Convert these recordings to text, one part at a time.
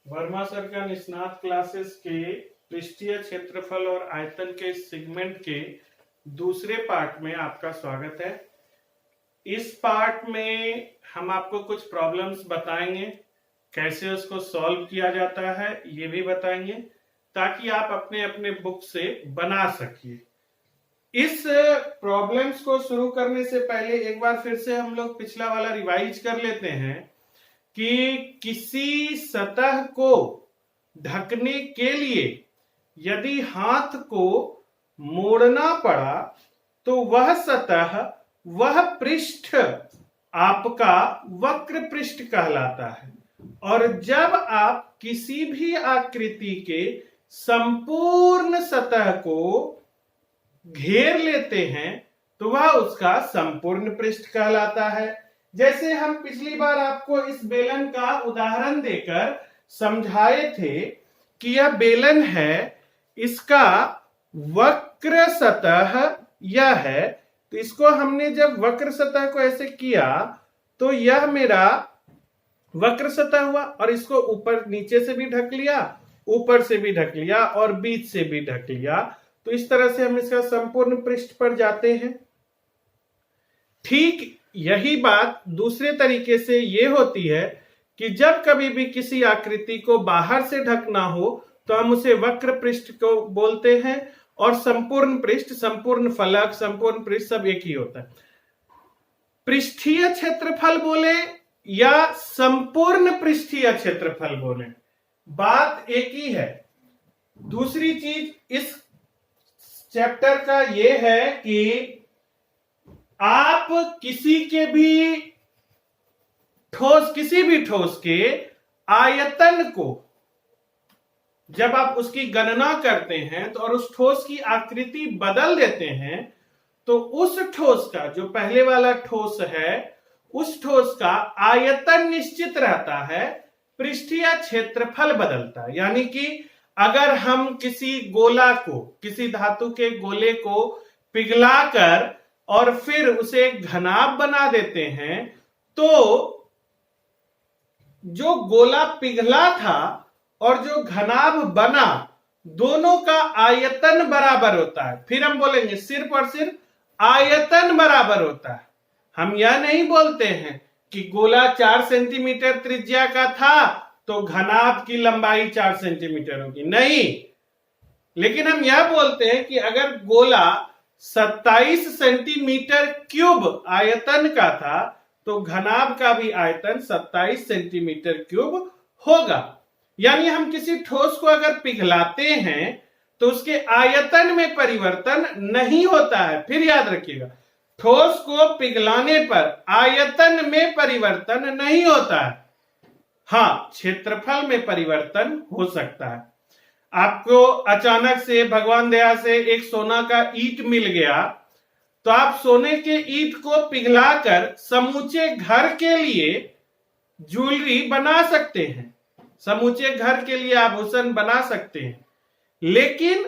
Verma sir का निष्णात classes के पृष्ठीय क्षेत्रफल और आयतन के सेगमेंट के दूसरे पार्ट में आपका स्वागत है। इस पार्ट में हम आपको कुछ प्रॉब्लम्स बताएंगे, कैसे उसको सॉल्व किया जाता है ये भी बताएंगे, ताकि आप अपने अपने बुक से बना सकिए। इस प्रॉब्लम्स को शुरू करने से पहले एक बार फिर से हम लोग पिछला वाला रिवाइज कर लेते हैं कि किसी सतह को ढकने के लिए यदि हाथ को मोड़ना पड़ा तो वह सतह, वह पृष्ठ आपका वक्र पृष्ठ कहलाता है। और जब आप किसी भी आकृति के संपूर्ण सतह को घेर लेते हैं तो वह उसका संपूर्ण पृष्ठ कहलाता है। जैसे हम पिछली बार आपको इस बेलन का उदाहरण देकर समझाए थे कि यह बेलन है, इसका वक्र सतह यह है, तो इसको हमने जब वक्र सतह को ऐसे किया तो यह मेरा वक्र सतह हुआ, और इसको ऊपर नीचे से भी ढक लिया, ऊपर से भी ढक लिया और बीच से भी ढक लिया, तो इस तरह से हम इसका संपूर्ण पृष्ठ पर जाते हैं। ठीक यही बात दूसरे तरीके से ये होती है कि जब कभी भी किसी आकृति को बाहर से ढकना हो तो हम उसे वक्र पृष्ठ को बोलते हैं, और संपूर्ण पृष्ठ, संपूर्ण फलक, संपूर्ण पृष्ठ सब एक ही होता है। पृष्ठीय क्षेत्रफल बोले या संपूर्ण पृष्ठीय क्षेत्रफल बोले, बात एक ही है। दूसरी चीज इस चैप्टर का यह है कि आप किसी भी ठोस के आयतन को जब आप उसकी गणना करते हैं तो और उस ठोस की आकृति बदल देते हैं तो उस ठोस का, जो पहले वाला ठोस है, उस ठोस का आयतन निश्चित रहता है, पृष्ठीय क्षेत्रफल बदलता है। यानी कि अगर हम किसी गोला को, किसी धातु के गोले को पिघलाकर और फिर उसे घनाभ बना देते हैं तो जो गोला पिघला था और जो घनाभ बना, दोनों का आयतन बराबर होता है। फिर हम बोलेंगे सिर्फ और सिर्फ आयतन बराबर होता है। हम यह नहीं बोलते हैं कि गोला 4 सेंटीमीटर त्रिज्या का था तो घनाभ की लंबाई 4 सेंटीमीटर होगी, नहीं। लेकिन हम यह बोलते हैं कि अगर गोला 27 सेंटीमीटर क्यूब आयतन का था तो घनाभ का भी आयतन 27 सेंटीमीटर क्यूब होगा। यानी हम किसी ठोस को अगर पिघलाते हैं तो उसके आयतन में परिवर्तन नहीं होता है। फिर याद रखिएगा, ठोस को पिघलाने पर आयतन में परिवर्तन नहीं होता है। हाँ, क्षेत्रफल में परिवर्तन हो सकता है। आपको अचानक से भगवान दया से एक सोना का ईंट मिल गया तो आप सोने के ईंट को पिघलाकर समूचे घर के लिए ज्वेलरी बना सकते हैं, समूचे घर के लिए आभूषण बना सकते हैं। लेकिन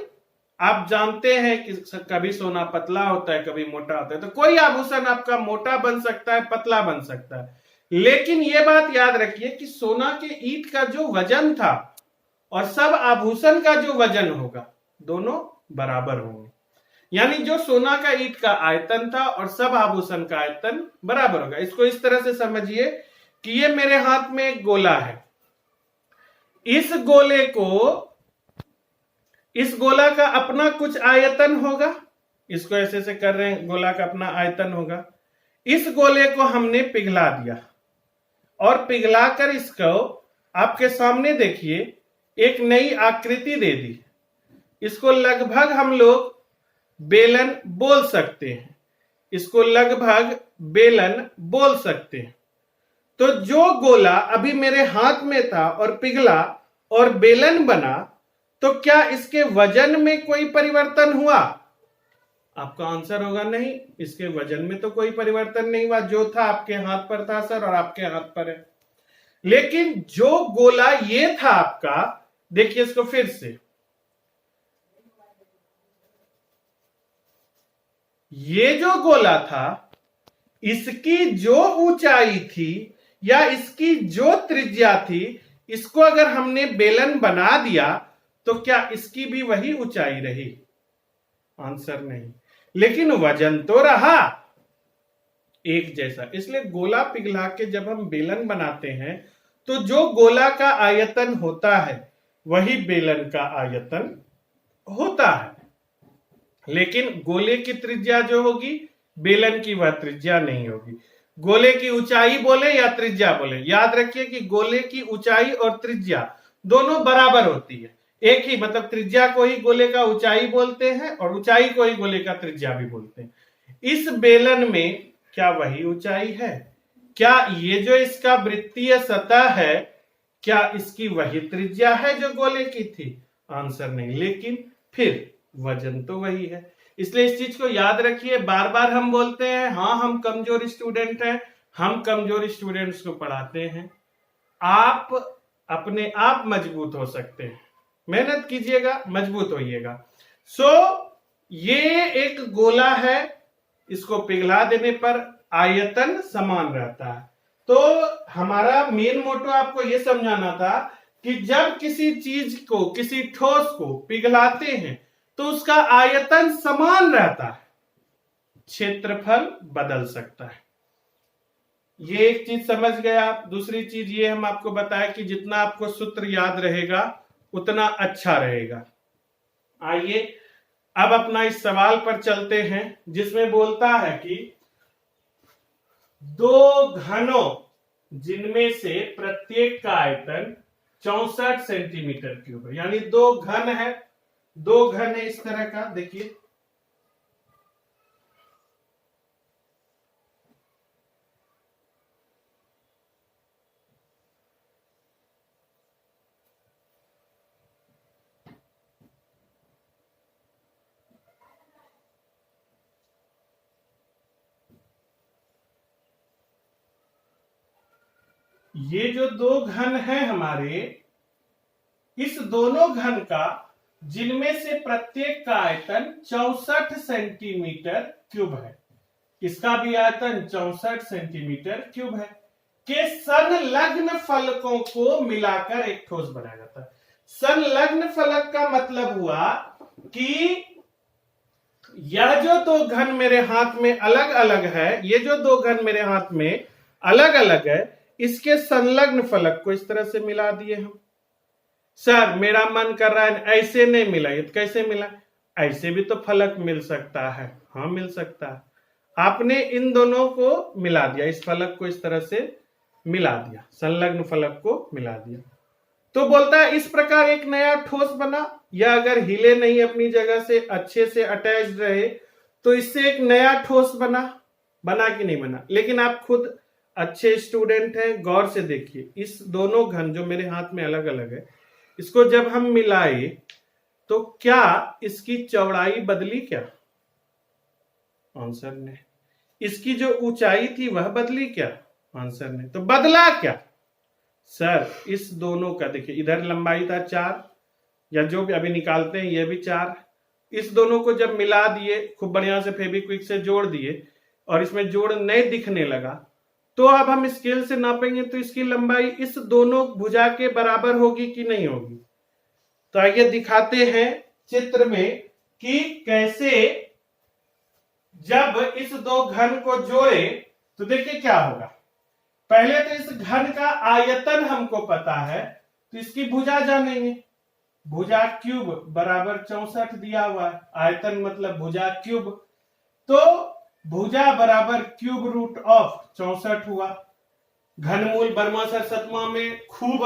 आप जानते हैं कि कभी सोना पतला होता है, कभी मोटा होता है, तो कोई आभूषण आपका मोटा बन सकता है, पतला बन सकता है। लेकिन यह बात याद रखिए कि सोना के ईंट का जो वजन था और सब आभूषण का जो वजन होगा, दोनों बराबर होंगे। यानी जो सोना का ईंट का आयतन था और सब आभूषण का आयतन बराबर होगा। इसको इस तरह से समझिए कि ये मेरे हाथ में एक गोला है, इस गोला का अपना कुछ आयतन होगा, इसको ऐसे से कर रहे हैं, गोला का अपना आयतन होगा। इस गोले को हमने पिघला दिया और पिघलाकर इसको आपके सामने देखिए एक नई आकृति दे दी। इसको लगभग हम लोग बेलन बोल सकते हैं, इसको लगभग बेलन बोल सकते हैं। तो जो गोला अभी मेरे हाथ में था और पिघला और बेलन बना, तो क्या इसके वजन में कोई परिवर्तन हुआ? आपका आंसर होगा नहीं, इसके वजन में तो कोई परिवर्तन नहीं हुआ। जो था आपके हाथ पर था सर, और आपके हाथ पर है। लेकिन जो गोला ये था आपका, देखिए इसको फिर से, ये जो गोला था, इसकी जो ऊंचाई थी या इसकी जो त्रिज्या थी, इसको अगर हमने बेलन बना दिया तो क्या इसकी भी वही ऊंचाई रही? आंसर नहीं, लेकिन वजन तो रहा एक जैसा। इसलिए गोला पिघला के जब हम बेलन बनाते हैं तो जो गोला का आयतन होता है वही बेलन का आयतन होता है, लेकिन गोले की त्रिज्या जो होगी बेलन की वह त्रिज्या नहीं होगी। गोले की ऊंचाई बोले या त्रिज्या बोले, याद रखिए कि गोले की ऊंचाई और त्रिज्या दोनों बराबर होती है। एक ही मतलब त्रिज्या को ही गोले का ऊंचाई बोलते हैं और ऊंचाई को ही गोले का त्रिज्या भी बोलते हैं। इस बेलन में क्या वही ऊंचाई है? क्या ये जो इसका वृत्तीय सतह है क्या इसकी वही त्रिज्या है जो गोले की थी? आंसर नहीं, लेकिन फिर वजन तो वही है। इसलिए इस चीज को याद रखिए। बार बार हम बोलते हैं हाँ हम कमजोर स्टूडेंट हैं, हम कमजोर स्टूडेंट्स को पढ़ाते हैं। आप अपने आप मजबूत हो सकते हैं, मेहनत कीजिएगा, मजबूत होइएगा। ये एक गोला है, इसको पिघला देने पर आयतन समान रहता है। तो हमारा मेन मोटो आपको यह समझाना था कि जब किसी चीज को, किसी ठोस को पिघलाते हैं तो उसका आयतन समान रहता है, क्षेत्रफल बदल सकता है। ये एक चीज समझ गए आप। दूसरी चीज ये हम आपको बताया कि जितना आपको सूत्र याद रहेगा उतना अच्छा रहेगा। आइए अब अपना इस सवाल पर चलते हैं जिसमें बोलता है कि दो घनों जिनमें से प्रत्येक का आयतन 64 सेंटीमीटर क्यूब है, यानी दो घन है, दो घन है इस तरह का। देखिए ये जो दो घन है हमारे, इस दोनों घन का जिनमें से प्रत्येक का आयतन 64 सेंटीमीटर क्यूब है, इसका भी आयतन 64 सेंटीमीटर क्यूब है, के संलग्न फलकों को मिलाकर एक ठोस बनाया जाता है। संलग्न फलक का मतलब हुआ कि यह जो दो घन मेरे हाथ में अलग अलग है, ये जो दो घन मेरे हाथ में अलग अलग है, इसके संलग्न फलक को इस तरह से मिला दिए हम। सर मेरा मन कर रहा है ऐसे नहीं मिला, ये तो कैसे मिला? ऐसे भी तो फलक मिल सकता है। हाँ मिल सकता है। आपने इन दोनों को मिला दिया, इस फलक को इस तरह से मिला दिया, संलग्न फलक को मिला दिया, तो बोलता है इस प्रकार एक नया ठोस बना। या अगर हिले नहीं अपनी जगह से, अच्छे से अटैच्ड रहे, तो इससे एक नया ठोस बना। बना कि नहीं बना? लेकिन आप खुद अच्छे स्टूडेंट हैं, गौर से देखिए, इस दोनों घन जो मेरे हाथ में अलग अलग है, इसको जब हम मिलाए तो क्या इसकी चौड़ाई बदली? क्या? आंसर ने। इसकी जो ऊंचाई थी वह बदली? क्या? आंसर ने। तो बदला क्या? सर इस दोनों का देखिए, इधर लंबाई था 4, या जो भी अभी निकालते हैं ये भी 4, इस दोनों को जब मिला दिए, खूब बढ़िया से फेविक्विक से जोड़ दिए और इसमें जोड़ नहीं दिखने लगा, तो अब हम स्केल से नापेंगे तो इसकी लंबाई इस दोनों भुजा के बराबर होगी कि नहीं होगी? तो आइए दिखाते हैं चित्र में कि कैसे जब इस दो घन को जोड़े तो देखिए क्या होगा। पहले तो इस घन का आयतन हमको पता है, तो इसकी भुजा जानेंगे। भुजा क्यूब बराबर 64 दिया हुआ है, आयतन मतलब भुजा क्यूब, तो भुजा बराबर क्यूब रूट ऑफ 64 हुआ। घनमूल वर्मा सर सतमा में खूब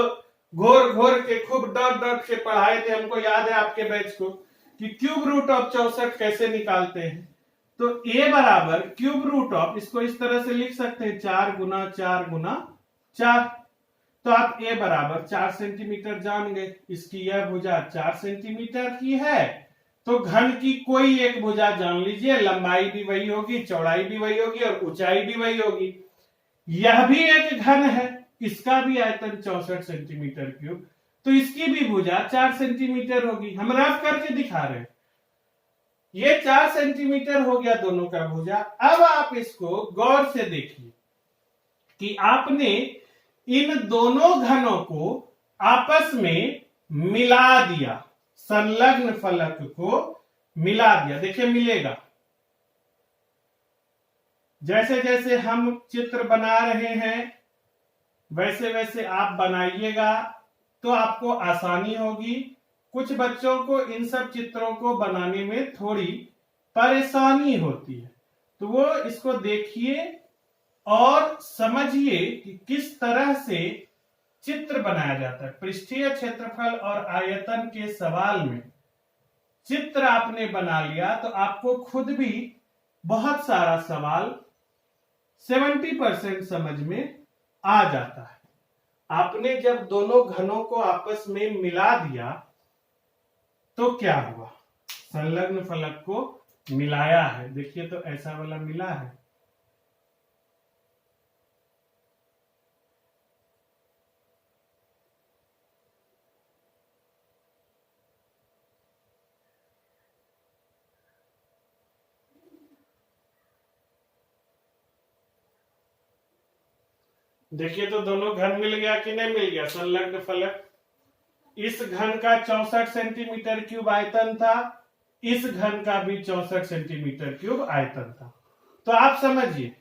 घोर घोर के, खूब डट डट के पढ़ाए थे, हमको याद है आपके बैच को, कि क्यूब रूट ऑफ 64 कैसे निकालते हैं। तो a बराबर क्यूब रूट ऑफ, इसको इस तरह से लिख सकते हैं 4 गुना 4 गुना 4। तो आप a बराबर 4 सेंटीमीटर जान गए। इसकी यह भुजा 4 सेंटीमीटर की है, तो घन की कोई एक भुजा जान लीजिए, लंबाई भी वही होगी, चौड़ाई भी वही होगी और ऊंचाई भी वही होगी। यह भी एक घन है, इसका भी आयतन 64 सेंटीमीटर क्यूब, तो इसकी भी भुजा 4 सेंटीमीटर होगी। हम रफ करके दिखा रहे हैं, ये 4 सेंटीमीटर हो गया दोनों का भुजा। अब आप इसको गौर से देखिए कि आपने इन दोनों घनों को आपस में मिला दिया, संलग्न फलक को मिला दिया। देखिए मिलेगा, जैसे जैसे हम चित्र बना रहे हैं वैसे वैसे आप बनाइएगा तो आपको आसानी होगी। कुछ बच्चों को इन सब चित्रों को बनाने में थोड़ी परेशानी होती है, तो वो इसको देखिए और समझिए कि किस तरह से चित्र बनाया जाता है। पृष्ठीय क्षेत्रफल और आयतन के सवाल में चित्र आपने बना लिया तो आपको खुद भी बहुत सारा सवाल 70% समझ में आ जाता है। आपने जब दोनों घनों को आपस में मिला दिया तो क्या हुआ, संलग्न फलक को मिलाया है। देखिए तो ऐसा वाला मिला है, देखिए तो दोनों घन मिल गया कि नहीं मिल गया, संलग्न फलक। इस घन का 64 सेंटीमीटर क्यूब आयतन था, इस घन का भी 64 सेंटीमीटर क्यूब आयतन था। तो आप समझिए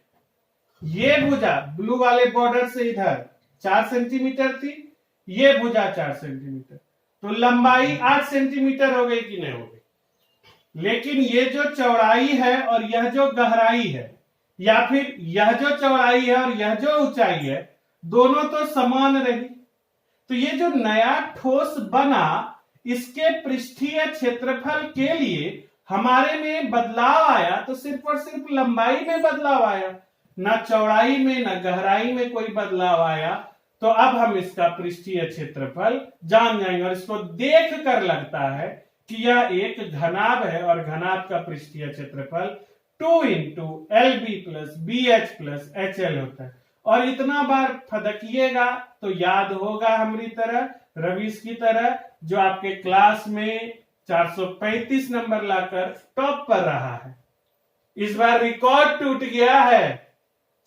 ये भुजा ब्लू वाले बॉर्डर से इधर 4 सेंटीमीटर थी, ये भुजा 4 सेंटीमीटर, तो लंबाई 8 सेंटीमीटर हो गई कि नहीं हो गई। लेकिन ये जो चौड़ाई है और यह जो गहराई है, या फिर यह जो चौड़ाई है और यह जो ऊंचाई है, दोनों तो समान रही। तो ये जो नया ठोस बना, इसके पृष्ठीय क्षेत्रफल के लिए हमारे में बदलाव आया तो सिर्फ और सिर्फ लंबाई में बदलाव आया, ना चौड़ाई में ना गहराई में कोई बदलाव आया। तो अब हम इसका पृष्ठीय क्षेत्रफल जान जाएंगे, और इसको देख कर लगता है कि यह एक घनाभ है और घनाभ का पृष्ठीय क्षेत्रफल 2 into LB plus BH plus HL होता है। और इतना बार फदकिएगा तो याद होगा हमारी तरह, रवीश की तरह, जो आपके क्लास में 435 नंबर लाकर टॉप पर रहा है। इस बार रिकॉर्ड टूट गया है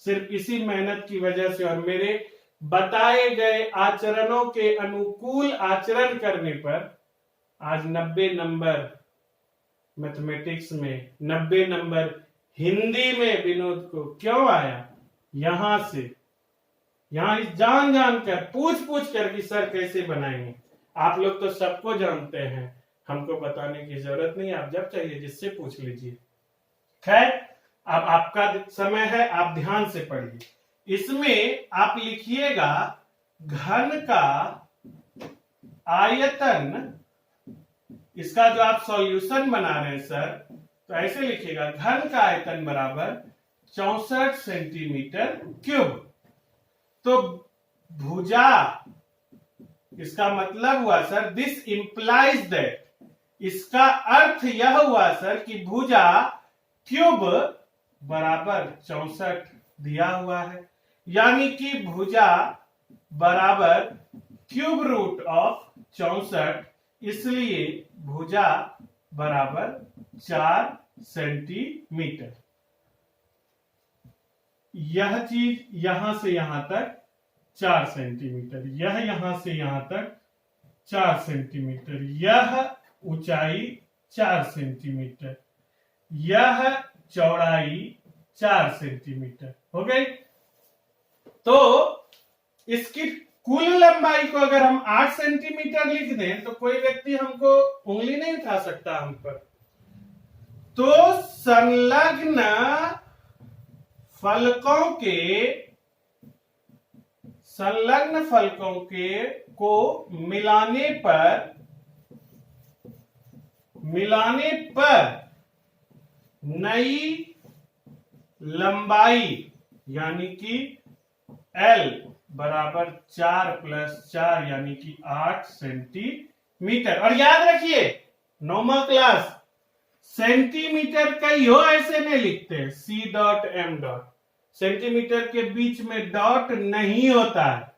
सिर्फ इसी मेहनत की वजह से, और मेरे बताए गए आचरणों के अनुकूल आचरण करने पर आज 90 नंबर मैथमेटिक्स में, 90 नंबर हिंदी में विनोद को क्यों आया। यहां से, यहां जान जान कर पूछ पूछ कर कि सर कैसे बनाएंगे। आप लोग तो सबको जानते हैं, हमको बताने की जरूरत नहीं, आप जब चाहिए जिससे पूछ लीजिए। खैर अब आपका समय है, आप ध्यान से पढ़िए। इसमें आप लिखिएगा घन का आयतन, इसका जो आप सॉल्यूशन बना रहे हैं सर, तो ऐसे लिखिएगा घन का आयतन बराबर 64 सेंटीमीटर क्यूब। तो भुजा, इसका मतलब हुआ सर, दिस इंप्लाइज दैट, इसका अर्थ यह हुआ सर कि भुजा क्यूब बराबर 64 दिया हुआ है, यानी कि भुजा बराबर क्यूब रूट ऑफ 64, इसलिए भुजा बराबर 4 सेंटीमीटर। यह चीज यहां से यहां तक 4 सेंटीमीटर, यह यहां से यहां तक 4 सेंटीमीटर, यह ऊंचाई 4 सेंटीमीटर, यह चौड़ाई 4 सेंटीमीटर हो गई। तो इसकी कुल लंबाई को अगर हम 8 सेंटीमीटर लिख दें तो कोई व्यक्ति हमको उंगली नहीं उठा सकता हम पर। तो संलग्न फलकों के को मिलाने पर नई लंबाई यानी कि L बराबर 4 प्लस 4 यानी कि 8 सेंटीमीटर। और याद रखिए 9वीं क्लास, सेंटीमीटर कई हो ऐसे में लिखते हैं, C.M. सेंटीमीटर के बीच में डॉट नहीं होता है।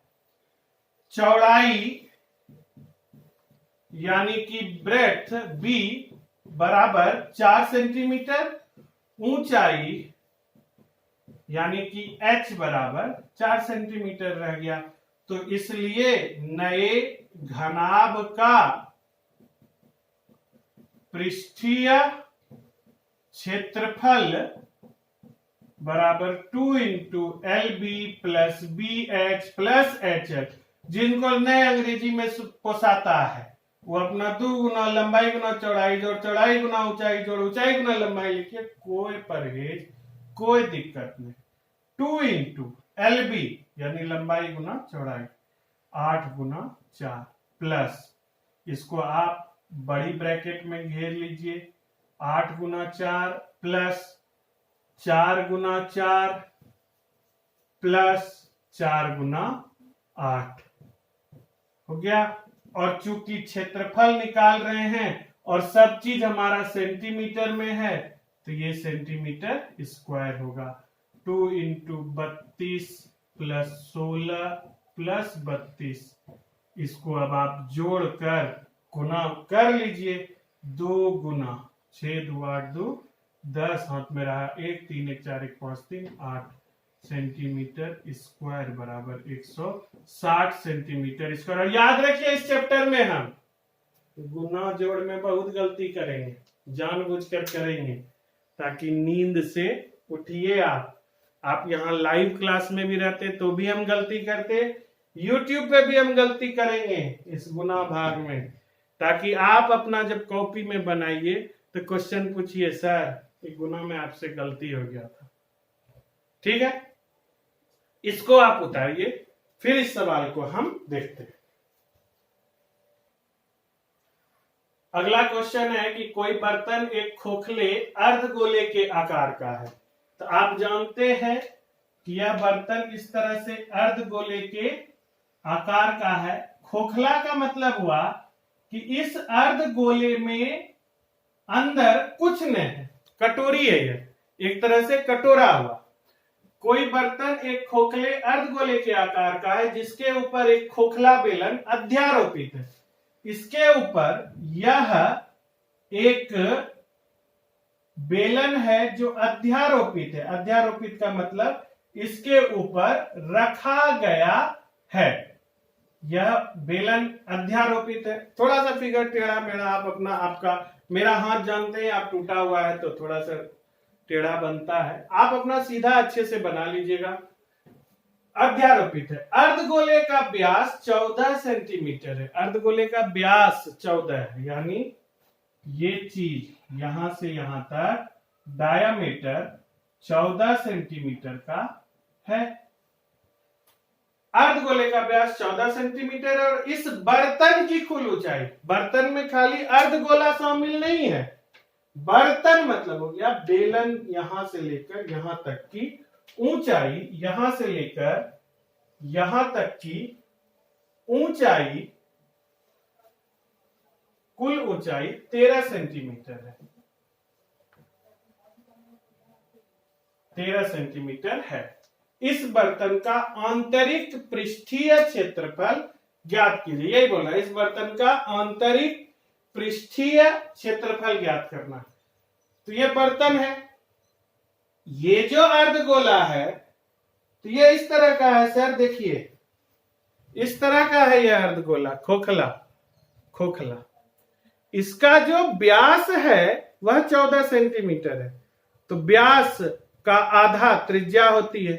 चौड़ाई यानी कि ब्रेथ B बराबर 4 सेंटीमीटर, ऊंचाई यानी कि H बराबर 4 सेंटीमीटर रह गया। तो इसलिए नए घनाभ का पृष्ठीय क्षेत्रफल बराबर 2 into LB plus BH plus HH। जिनको नए अंग्रेजी में पोसाता है वो अपना 2 गुना लंबाई गुना चौड़ाई जोड़ चौड़ाई गुना ऊंचाई जोड़ ऊंचाई गुना लंबाई लिखिए, कोई परहेज कोई दिक्कत नहीं। 2 इंटू LB यानी लंबाई गुना चौड़ाई 8 गुना 4 प्लस इसको आप बड़ी ब्रैकेट में घेर लीजिए 8 गुना 4 प्लस 4 गुना 4 प्लस 4 गुना 8 हो गया। और चूंकि क्षेत्रफल निकाल रहे हैं और सब चीज हमारा सेंटीमीटर में है तो ये सेंटीमीटर स्क्वायर होगा। 2 इंटू 32 प्लस 16 प्लस 32 इसको अब आप जोड़कर गुना कर लीजिए। 2 गुना 6 2 8 2 10 हाथ में रहा 1 3 1 4 1 5 3 8 सेंटीमीटर स्क्वायर बराबर 160 सेंटीमीटर स्क्वायर। और याद रखिए इस चैप्टर में हम गुना जोड़ में बहुत गलती करेंगे, जानबूझकर करेंगे ताकि नींद से उठिए। आप यहाँ लाइव क्लास में भी रहते तो भी हम गलती करते, यूट्यूब पे भी हम गलती करेंगे इस गुना भाग में, ताकि आप अपना जब कॉपी में बनाइए तो क्वेश्चन पूछिए सर गुना में आपसे गलती हो गया था। ठीक है, इसको आप उतारिए, फिर इस सवाल को हम देखते हैं। अगला क्वेश्चन है कि कोई बर्तन एक खोखले अर्धगोले के आकार का है। तो आप जानते हैं कि यह बर्तन इस तरह से अर्धगोले के आकार का है। खोखला का मतलब हुआ कि इस अर्धगोले में अंदर कुछ नहीं है, कटोरी है, यह एक तरह से कटोरा हुआ। कोई बर्तन एक खोखले अर्धगोले के आकार का है जिसके ऊपर एक खोखला बेलन अध्यारोपित है। इसके ऊपर यह एक बेलन है जो अध्यारोपित है। अध्यारोपित का मतलब इसके ऊपर रखा गया है। यह बेलन अध्यारोपित है। थोड़ा सा फिगर टेढ़ा मेढ़ा आप अपना आपका मेरा हाथ जानते हैं, आप टूटा हुआ है तो थोड़ा सा टेढ़ा बनता है, आप अपना सीधा अच्छे से बना लीजिएगा। अध्यारोपित है। अर्धगोले का व्यास 14 सेंटीमीटर है। अर्धगोले का व्यास 14 है, यानी ये चीज यहां से यहां तक डायामीटर 14 सेंटीमीटर का है। अर्धगोले का व्यास 14 सेंटीमीटर और इस बर्तन की कुल ऊंचाई, बर्तन में खाली अर्धगोला शामिल नहीं है, बर्तन मतलब हो गया बेलन यहां से लेकर यहां तक की ऊंचाई, यहां से लेकर यहां तक की ऊंचाई, कुल ऊंचाई 13 सेंटीमीटर है। 13 सेंटीमीटर है। इस बर्तन का आंतरिक पृष्ठीय क्षेत्रफल ज्ञात कीजिए। यही बोला, इस बर्तन का आंतरिक पृष्ठीय क्षेत्रफल ज्ञात करना। तो ये बर्तन है, ये जो अर्धगोला है तो ये इस तरह का है सर, देखिए इस तरह का है यह अर्धगोला, खोखला खोखला। इसका जो व्यास है वह 14 सेंटीमीटर है। तो व्यास का आधा त्रिज्या होती है,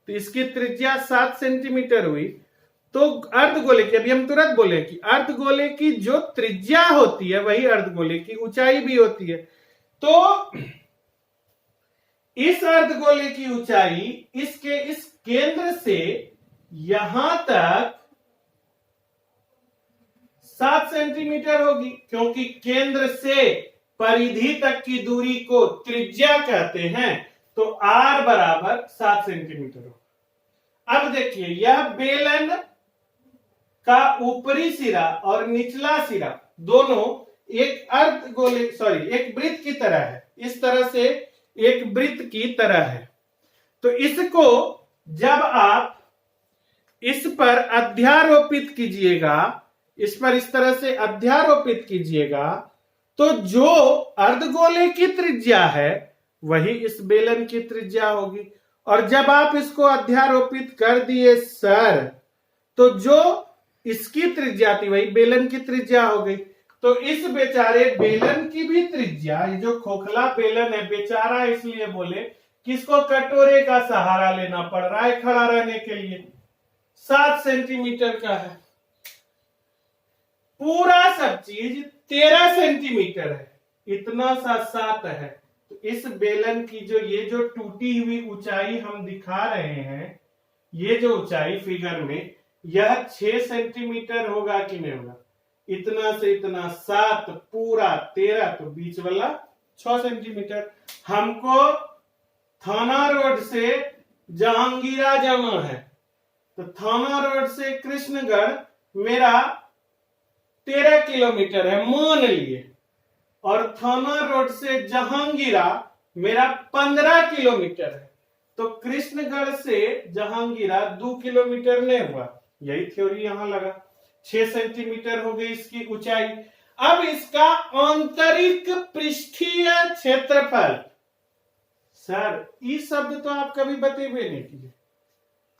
तो इसकी त्रिज्या 7 सेंटीमीटर हुई। तो अर्धगोले की, अभी हम तुरंत बोले कि अर्धगोले की जो त्रिज्या होती है वही अर्धगोले की ऊंचाई भी होती है। तो इस अर्धगोले की ऊंचाई इसके इस केंद्र से यहां तक 7 सेंटीमीटर होगी, क्योंकि केंद्र से परिधि तक की दूरी को त्रिज्या कहते हैं। तो R बराबर 7 सेंटीमीटर हो। अब देखिए यह बेलन का ऊपरी सिरा और निचला सिरा दोनों एक अर्धगोले एक वृत्त की तरह है। इस तरह से एक वृत्त की तरह है। तो इसको जब आप इस पर अध्यारोपित कीजिएगा, इस पर इस तरह से अध्यारोपित कीजिएगा, तो जो अर्धगोले की त्रिज्या है वही इस बेलन की त्रिज्या होगी। और जब आप इसको अध्यारोपित कर दिए सर, तो जो इसकी त्रिज्या थी वही बेलन की त्रिज्या हो गई। तो इस बेचारे बेलन की भी त्रिज्या, ये जो खोखला बेलन है बेचारा इसलिए बोले कि इसको कटोरे का सहारा लेना पड़ रहा है खड़ा रहने के लिए, 7 सेंटीमीटर का है। पूरा सब चीज 13 सेंटीमीटर है, इतना सा 7 है। तो इस बेलन की जो ये जो टूटी हुई ऊंचाई हम दिखा रहे हैं, ये जो ऊंचाई फिगर में, यह 6 सेंटीमीटर होगा कि नहीं होगा? इतना से इतना 7 पूरा 13, तो बीच वाला 6 सेंटीमीटर। हमको थाना रोड से जहांगीरा जाना है, तो थाना रोड से कृष्णगढ़ मेरा 13 किलोमीटर है मान लिए, और थाना रोड से जहांगीरा मेरा 15 किलोमीटर है। तो कृष्णगढ़ से जहांगीरा 2 किलोमीटर नहीं हुआ, यही थ्योरी यहां लगा। 6 सेंटीमीटर हो गई इसकी ऊंचाई। अब इसका आंतरिक पृष्ठीय क्षेत्रफल, सर ये शब्द तो आप कभी बतेबे नहीं किए,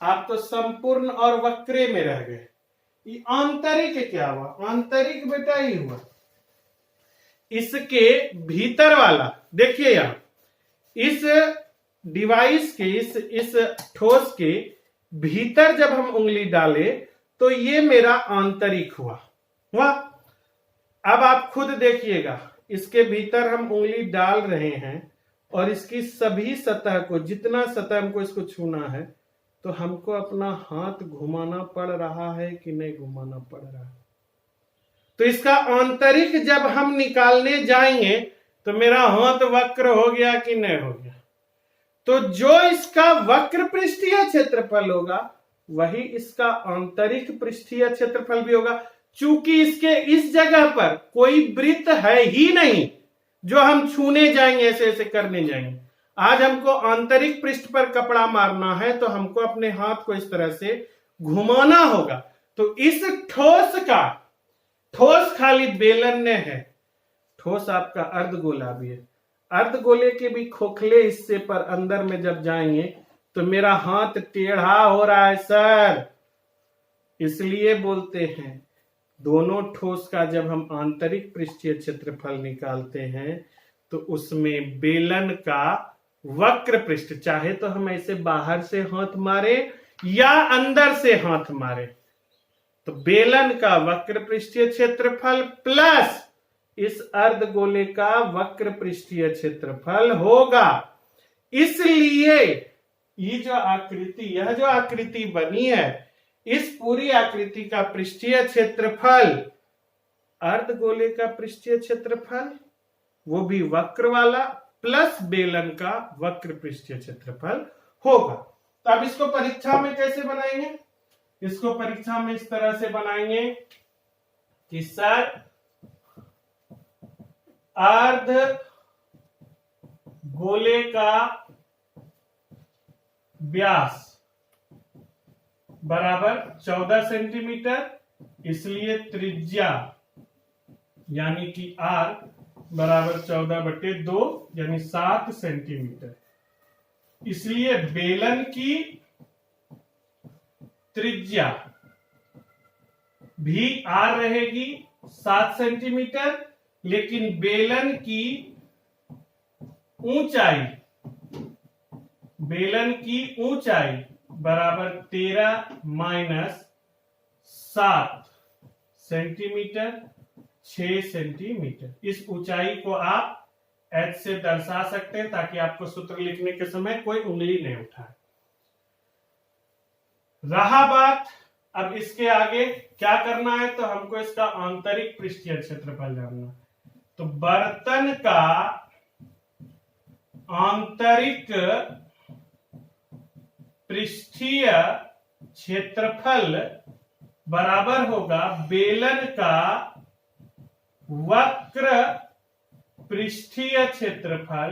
आप तो संपूर्ण और वक्रे में रह गए। ये आंतरिक क्या हुआ? आंतरिक बेटा ही हुआ इसके भीतर वाला। देखिए यहां इस डिवाइस के इस ठोस के भीतर जब हम उंगली डाले तो ये मेरा आंतरिक हुआ। अब आप खुद देखिएगा, इसके भीतर हम उंगली डाल रहे हैं और इसकी सभी सतह को, जितना सतह हमको इसको छूना है, तो हमको अपना हाथ घुमाना पड़ रहा है कि नहीं घुमाना पड़ रहा है? तो इसका आंतरिक जब हम निकालने जाएंगे तो मेरा हाथ वक्र हो गया कि नहीं हो गया? तो जो इसका वक्र पृष्ठीय क्षेत्रफल होगा वही इसका आंतरिक पृष्ठीय क्षेत्रफल भी होगा। चूंकि इसके इस जगह पर कोई वृत्त है ही नहीं जो हम छूने जाएंगे, ऐसे ऐसे करने जाएंगे। आज हमको आंतरिक पृष्ठ पर कपड़ा मारना है तो हमको अपने हाथ को इस तरह से घुमाना होगा। तो इस ठोस खाली बेलन ने है, ठोस आपका अर्धगोला भी है। अर्धगोले के भी खोखले हिस्से पर अंदर में जब जाएंगे तो मेरा हाथ टेढ़ा हो रहा है सर, इसलिए बोलते हैं दोनों ठोस का जब हम आंतरिक पृष्ठीय क्षेत्रफल निकालते हैं तो उसमें बेलन का वक्र पृष्ठ, चाहे तो हम ऐसे बाहर से हाथ मारे या अंदर से हाथ मारे, तो बेलन का वक्र पृष्ठीय क्षेत्रफल प्लस इस अर्धगोले का वक्र पृष्ठीय क्षेत्रफल होगा। इसलिए यह जो आकृति बनी है, इस पूरी आकृति का पृष्ठीय क्षेत्रफल अर्धगोले का पृष्ठीय क्षेत्रफल, वो भी वक्र वाला, प्लस बेलन का वक्र पृष्ठीय क्षेत्रफल होगा। तो अब इसको परीक्षा में कैसे बनाएंगे? इसको परीक्षा में इस तरह से बनाएंगे कि सर अर्ध गोले का व्यास बराबर 14 सेंटीमीटर, इसलिए त्रिज्या यानी कि R बराबर 14/2 यानी 7 सेंटीमीटर। इसलिए बेलन की त्रिज्या भी R रहेगी 7 सेंटीमीटर, लेकिन बेलन की ऊंचाई बराबर 13 - 7 सेंटीमीटर, 6 सेंटीमीटर। इस ऊंचाई को आप H से दर्शा सकते हैं ताकि आपको सूत्र लिखने के समय कोई उंगली नहीं उठाए। रहा बात अब इसके आगे क्या करना है, तो हमको इसका आंतरिक पृष्ठीय क्षेत्रफल जानना है। तो बर्तन का आंतरिक पृष्ठीय क्षेत्रफल बराबर होगा बेलन का वक्र पृष्ठीय क्षेत्रफल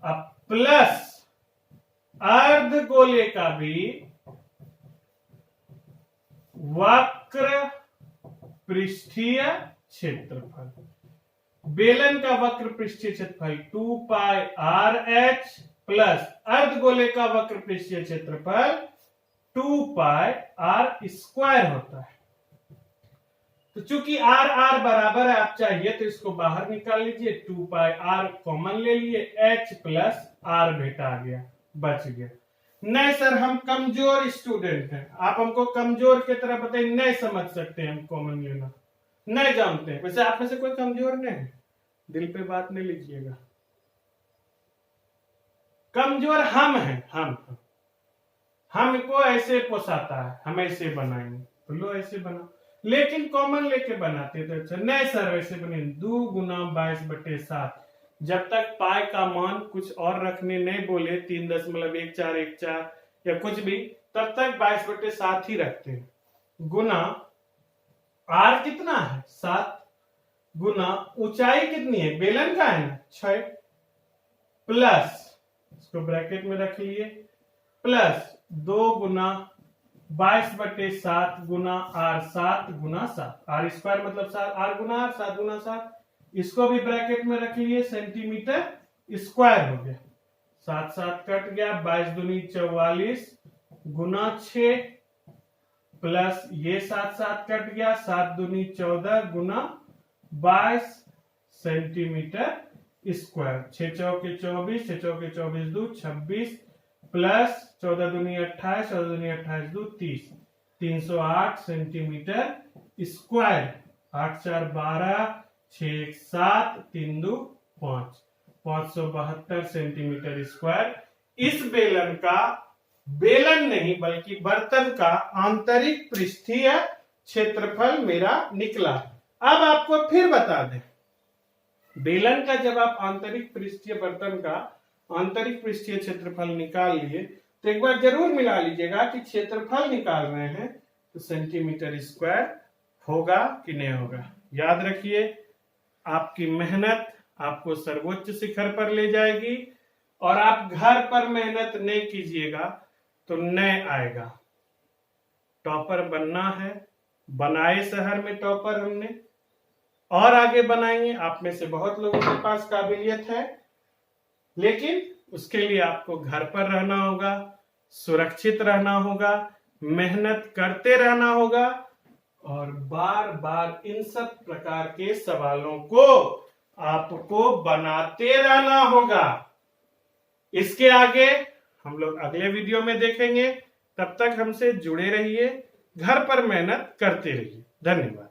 प्लस अर्धगोले का भी वक्र पृष्ठीय क्षेत्रफल। बेलन का वक्र पृष्ठीय क्षेत्रफल 2πRh प्लस अर्धगोले का वक्र पृष्ठीय क्षेत्रफल 2πr² होता है। तो चूंकि आर आर बराबर है, आप चाहिए तो इसको बाहर निकाल लीजिए, 2 पाई आर कॉमन ले लिए, एच प्लस आर बेटा आ गया, बच गया। नहीं सर हम कमजोर स्टूडेंट हैं, आप हमको कमजोर की तरह बताइए, नहीं समझ सकते हम कॉमन लेना, नहीं जानते हैं। वैसे आप में से कोई कमजोर नहीं है, दिल पे बात नहीं लीजिएगा, कमजोर हम हैं, हमको ऐसे पोसाता है, हम ऐसे बनाएंगे, तो लो ऐसे बना, लेकिन कॉमन लेके बनाते तो अच्छा। नहीं सर वैसे बने, 2 गुना 22/7, जब तक पाई का मान कुछ और रखने नहीं बोले 3.1414 या कुछ भी, तब तक 22/7 ही रखते हैं। गुना आर कितना है 7, गुना ऊंचाई कितनी है, बेलन का है ना 6, प्लस इसको ब्रैकेट में रख लिए, प्लस 2 गुना 22/7 गुना आर 7 गुना 7, आर स्क्वायर मतलब 7, आर गुना आर 7 गुना 7, इसको भी ब्रैकेट में रख लिए, सेंटीमीटर स्क्वायर हो गया, 7 7 कट गया, 22 दूनी 44 गुना 6, प्लस ये 7 7 कट गया, 7 दूनी 14 गुना 22 सेंटीमीटर स्क्वायर, 6 चौके 24, 6 चौके 24 2 26, प्लस 14 दूनी 28, 14 दूनी 28 2 30, 308 सेंटीमीटर स्क्वायर, 8 4 12, 6 1 7, 3 2 5, 572 सेंटीमीटर स्क्वायर। इस बेलन का, बेलन नहीं बल्कि बर्तन का आंतरिक पृष्ठीय क्षेत्रफल मेरा निकला। अब आपको फिर बता दें, बेलन का जब आप आंतरिक पृष्ठीय, बर्तन का आंतरिक पृष्ठीय क्षेत्रफल निकाल लिए, तो एक बार जरूर मिला लीजिएगा कि क्षेत्रफल निकाल रहे हैं तो सेंटीमीटर स्क्वायर होगा कि नहीं होगा। याद रखिए, आपकी मेहनत आपको सर्वोच्च शिखर पर ले जाएगी, और आप घर पर मेहनत नहीं कीजिएगा तो नहीं आएगा। टॉपर बनना है, बनाए शहर में टॉपर हमने, और आगे बनाएंगे। आप में से बहुत लोगों के पास काबिलियत है, लेकिन उसके लिए आपको घर पर रहना होगा, सुरक्षित रहना होगा, मेहनत करते रहना होगा, और बार बार इन सब प्रकार के सवालों को आपको बनाते रहना होगा। इसके आगे हम लोग अगले वीडियो में देखेंगे, तब तक हमसे जुड़े रहिए, घर पर मेहनत करते रहिए। धन्यवाद।